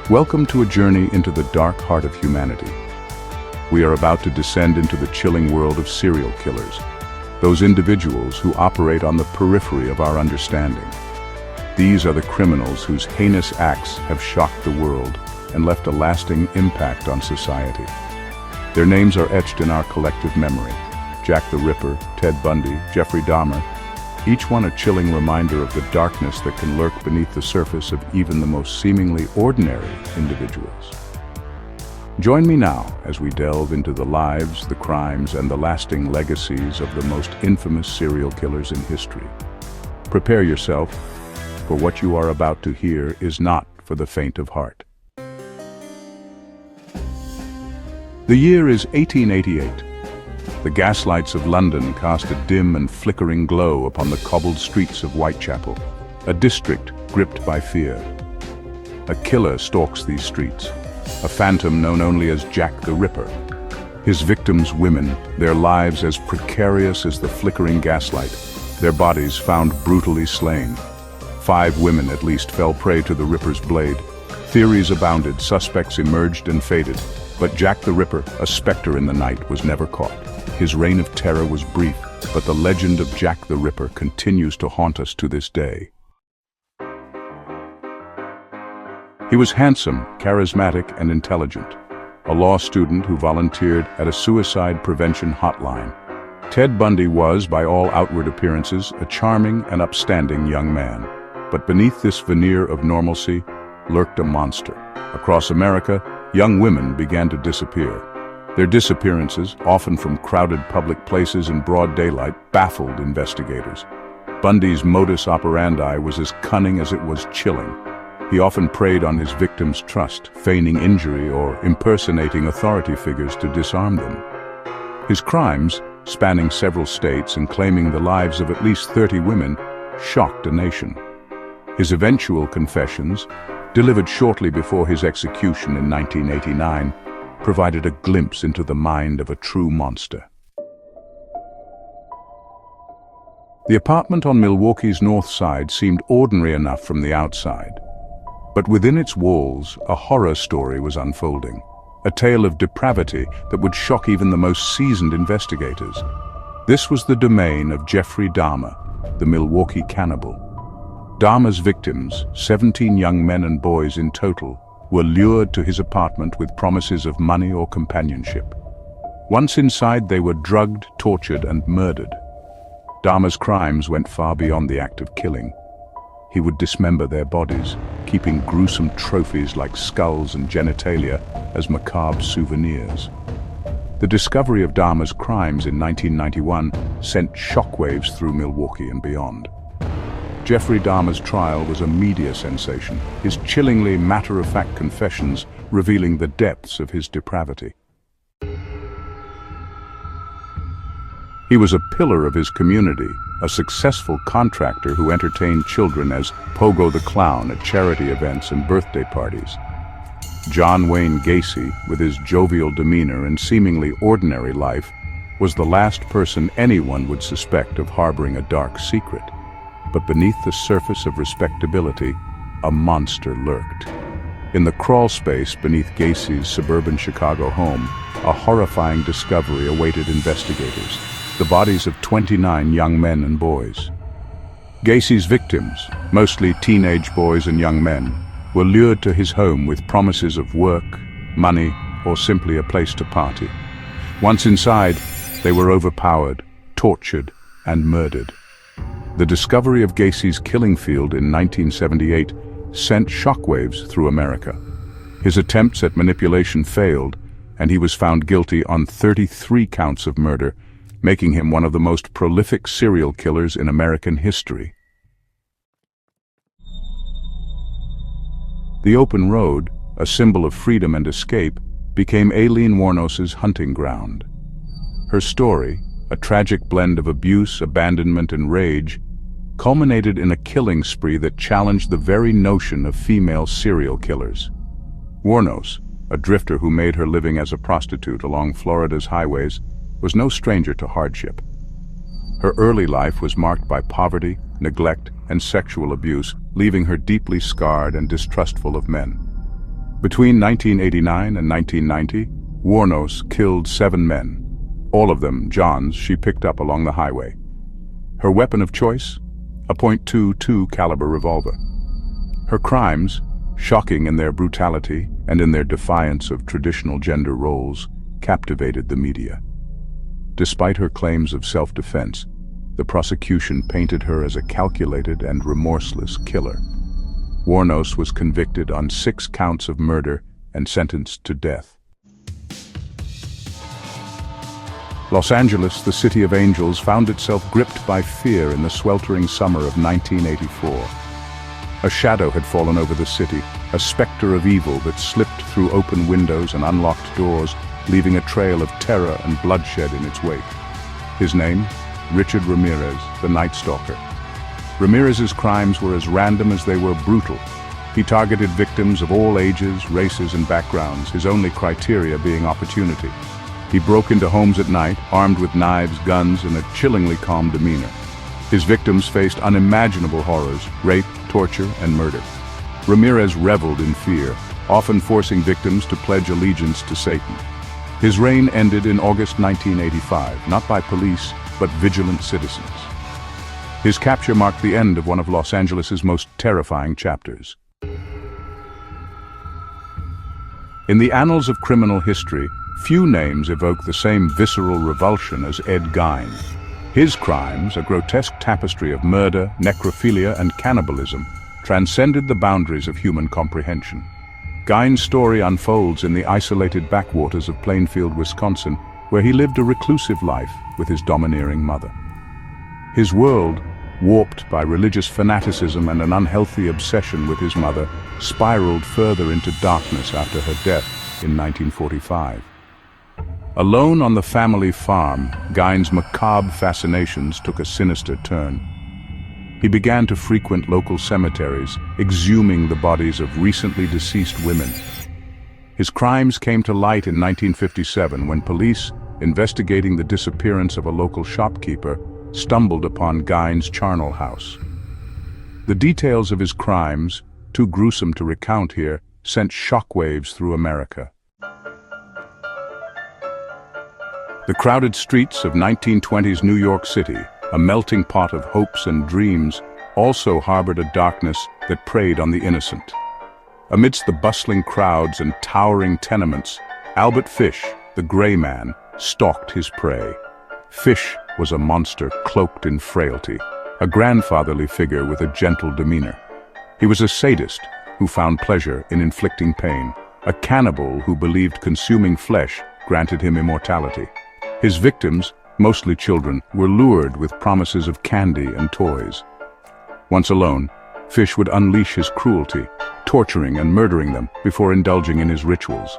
Welcome to a journey into the dark heart of humanity. We are about to descend into the chilling world of serial killers, those individuals who operate on the periphery of our understanding. These are the criminals whose heinous acts have shocked the world and left a lasting impact on society. Their names are etched in our collective memory: Jack the Ripper, Ted Bundy, Jeffrey Dahmer, each one a chilling reminder of the darkness that can lurk beneath the surface of even the most seemingly ordinary individuals. Join me now as we delve into the lives, the crimes, and the lasting legacies of the most infamous serial killers in history. Prepare yourself, for what you are about to hear is not for the faint of heart. The year is 1888. The gaslights of London cast a dim and flickering glow upon the cobbled streets of Whitechapel, a district gripped by fear. A killer stalks these streets, a phantom known only as Jack the Ripper. His victims women, their lives as precarious as the flickering gaslight, their bodies found brutally slain. 5 women at least fell prey to the Ripper's blade. Theories abounded, suspects emerged and faded, but Jack the Ripper, a specter in the night, was never caught. His reign of terror was brief, but the legend of Jack the Ripper continues to haunt us to this day. He was handsome, charismatic, and intelligent, a law student who volunteered at a suicide prevention hotline. Ted Bundy was, by all outward appearances, a charming and upstanding young man. But beneath this veneer of normalcy lurked a monster. Across America, young women began to disappear. Their disappearances, often from crowded public places in broad daylight, baffled investigators. Bundy's modus operandi was as cunning as it was chilling. He often preyed on his victims' trust, feigning injury or impersonating authority figures to disarm them. His crimes, spanning several states and claiming the lives of at least 30 women, shocked a nation. His eventual confessions, delivered shortly before his execution in 1989, provided a glimpse into the mind of a true monster. The apartment on Milwaukee's north side seemed ordinary enough from the outside. But within its walls, a horror story was unfolding, a tale of depravity that would shock even the most seasoned investigators. This was the domain of Jeffrey Dahmer, the Milwaukee cannibal. Dahmer's victims, 17 young men and boys in total, were lured to his apartment with promises of money or companionship. Once inside, they were drugged, tortured, and murdered. Dahmer's crimes went far beyond the act of killing. He would dismember their bodies, keeping gruesome trophies like skulls and genitalia as macabre souvenirs. The discovery of Dahmer's crimes in 1991 sent shockwaves through Milwaukee and beyond. Jeffrey Dahmer's trial was a media sensation, his chillingly matter-of-fact confessions revealing the depths of his depravity. He was a pillar of his community, a successful contractor who entertained children as Pogo the Clown at charity events and birthday parties. John Wayne Gacy, with his jovial demeanor and seemingly ordinary life, was the last person anyone would suspect of harboring a dark secret. But beneath the surface of respectability, a monster lurked. In the crawl space beneath Gacy's suburban Chicago home, a horrifying discovery awaited investigators: the bodies of 29 young men and boys. Gacy's victims, mostly teenage boys and young men, were lured to his home with promises of work, money, or simply a place to party. Once inside, they were overpowered, tortured, and murdered. The discovery of Gacy's killing field in 1978 sent shockwaves through America. His attempts at manipulation failed, and he was found guilty on 33 counts of murder, making him one of the most prolific serial killers in American history. The open road, a symbol of freedom and escape, became Aileen Wuornos's hunting ground. Her story, a tragic blend of abuse, abandonment, and rage, culminated in a killing spree that challenged the very notion of female serial killers. Wuornos, a drifter who made her living as a prostitute along Florida's highways, was no stranger to hardship. Her early life was marked by poverty, neglect, and sexual abuse, leaving her deeply scarred and distrustful of men. Between 1989 and 1990, Warnos killed 7 men. All of them John's she picked up along the highway. Her weapon of choice? A .22 caliber revolver. Her crimes, shocking in their brutality and in their defiance of traditional gender roles, captivated the media. Despite her claims of self-defense, the prosecution painted her as a calculated and remorseless killer. Warnos was convicted on 6 counts of murder and sentenced to death. Los Angeles, the city of angels, found itself gripped by fear in the sweltering summer of 1984. A shadow had fallen over the city, a specter of evil that slipped through open windows and unlocked doors, leaving a trail of terror and bloodshed in its wake. His name? Richard Ramirez, the Night Stalker. Ramirez's crimes were as random as they were brutal. He targeted victims of all ages, races, and backgrounds, his only criteria being opportunity. He broke into homes at night, armed with knives, guns, and a chillingly calm demeanor. His victims faced unimaginable horrors: rape, torture, and murder. Ramirez reveled in fear, often forcing victims to pledge allegiance to Satan. His reign ended in August 1985, not by police, but vigilant citizens. His capture marked the end of one of Los Angeles's most terrifying chapters. In the annals of criminal history, few names evoke the same visceral revulsion as Ed Gein. His crimes, a grotesque tapestry of murder, necrophilia, and cannibalism, transcended the boundaries of human comprehension. Gein's story unfolds in the isolated backwaters of Plainfield, Wisconsin, where he lived a reclusive life with his domineering mother. His world, warped by religious fanaticism and an unhealthy obsession with his mother, spiraled further into darkness after her death in 1945. Alone on the family farm, Gein's macabre fascinations took a sinister turn. He began to frequent local cemeteries, exhuming the bodies of recently deceased women. His crimes came to light in 1957 when police, investigating the disappearance of a local shopkeeper, stumbled upon Gein's charnel house. The details of his crimes, too gruesome to recount here, sent shockwaves through America. The crowded streets of 1920s New York City, a melting pot of hopes and dreams, also harbored a darkness that preyed on the innocent. Amidst the bustling crowds and towering tenements, Albert Fish, the Gray Man, stalked his prey. Fish was a monster cloaked in frailty, a grandfatherly figure with a gentle demeanor. He was a sadist who found pleasure in inflicting pain, a cannibal who believed consuming flesh granted him immortality. His victims, mostly children, were lured with promises of candy and toys. Once alone, Fish would unleash his cruelty, torturing and murdering them before indulging in his rituals.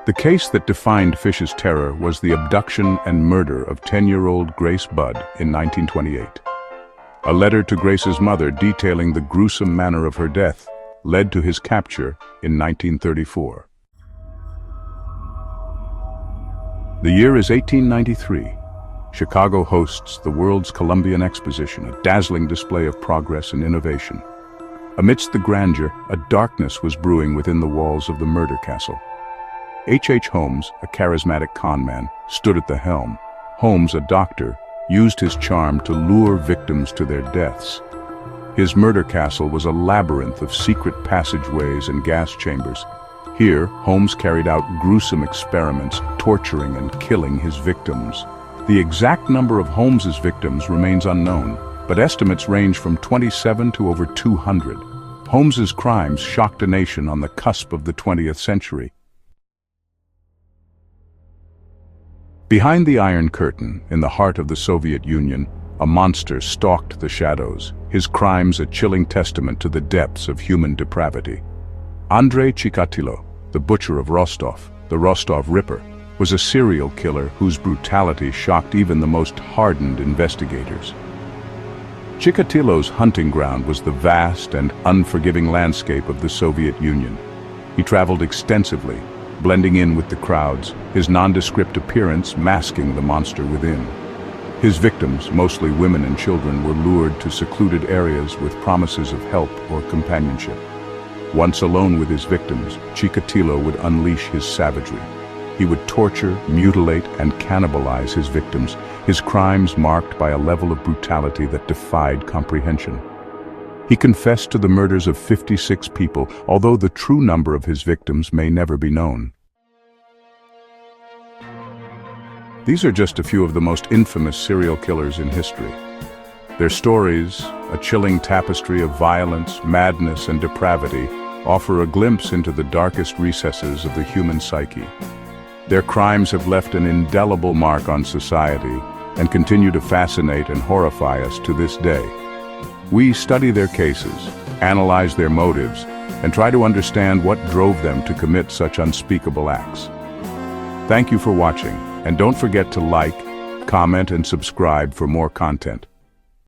The case that defined Fish's terror was the abduction and murder of 10-year-old Grace Budd in 1928. A letter to Grace's mother detailing the gruesome manner of her death led to his capture in 1934. The year is 1893. Chicago hosts the World's Columbian Exposition, a dazzling display of progress and innovation. Amidst the grandeur, a darkness was brewing within the walls of the murder castle. H. Holmes, a charismatic con man, stood at the helm. Holmes, a doctor, used his charm to lure victims to their deaths. His murder castle was a labyrinth of secret passageways and gas chambers. Here, Holmes carried out gruesome experiments, torturing and killing his victims. The exact number of Holmes's victims remains unknown, but estimates range from 27 to over 200. Holmes's crimes shocked a nation on the cusp of the 20th century. Behind the Iron Curtain, in the heart of the Soviet Union, a monster stalked the shadows, his crimes a chilling testament to the depths of human depravity. Andrei Chikatilo, the Butcher of Rostov, the Rostov Ripper, was a serial killer whose brutality shocked even the most hardened investigators. Chikatilo's hunting ground was the vast and unforgiving landscape of the Soviet Union. He traveled extensively, blending in with the crowds, his nondescript appearance masking the monster within. His victims, mostly women and children, were lured to secluded areas with promises of help or companionship. Once alone with his victims, Chikatilo would unleash his savagery. He would torture, mutilate, and cannibalize his victims, his crimes marked by a level of brutality that defied comprehension. He confessed to the murders of 56 people, although the true number of his victims may never be known. These are just a few of the most infamous serial killers in history. Their stories, a chilling tapestry of violence, madness, and depravity, offer a glimpse into the darkest recesses of the human psyche. Their crimes have left an indelible mark on society and continue to fascinate and horrify us to this day. We study their cases, analyze their motives, and try to understand what drove them to commit such unspeakable acts. Thank you for watching, and don't forget to like, comment, and subscribe for more content.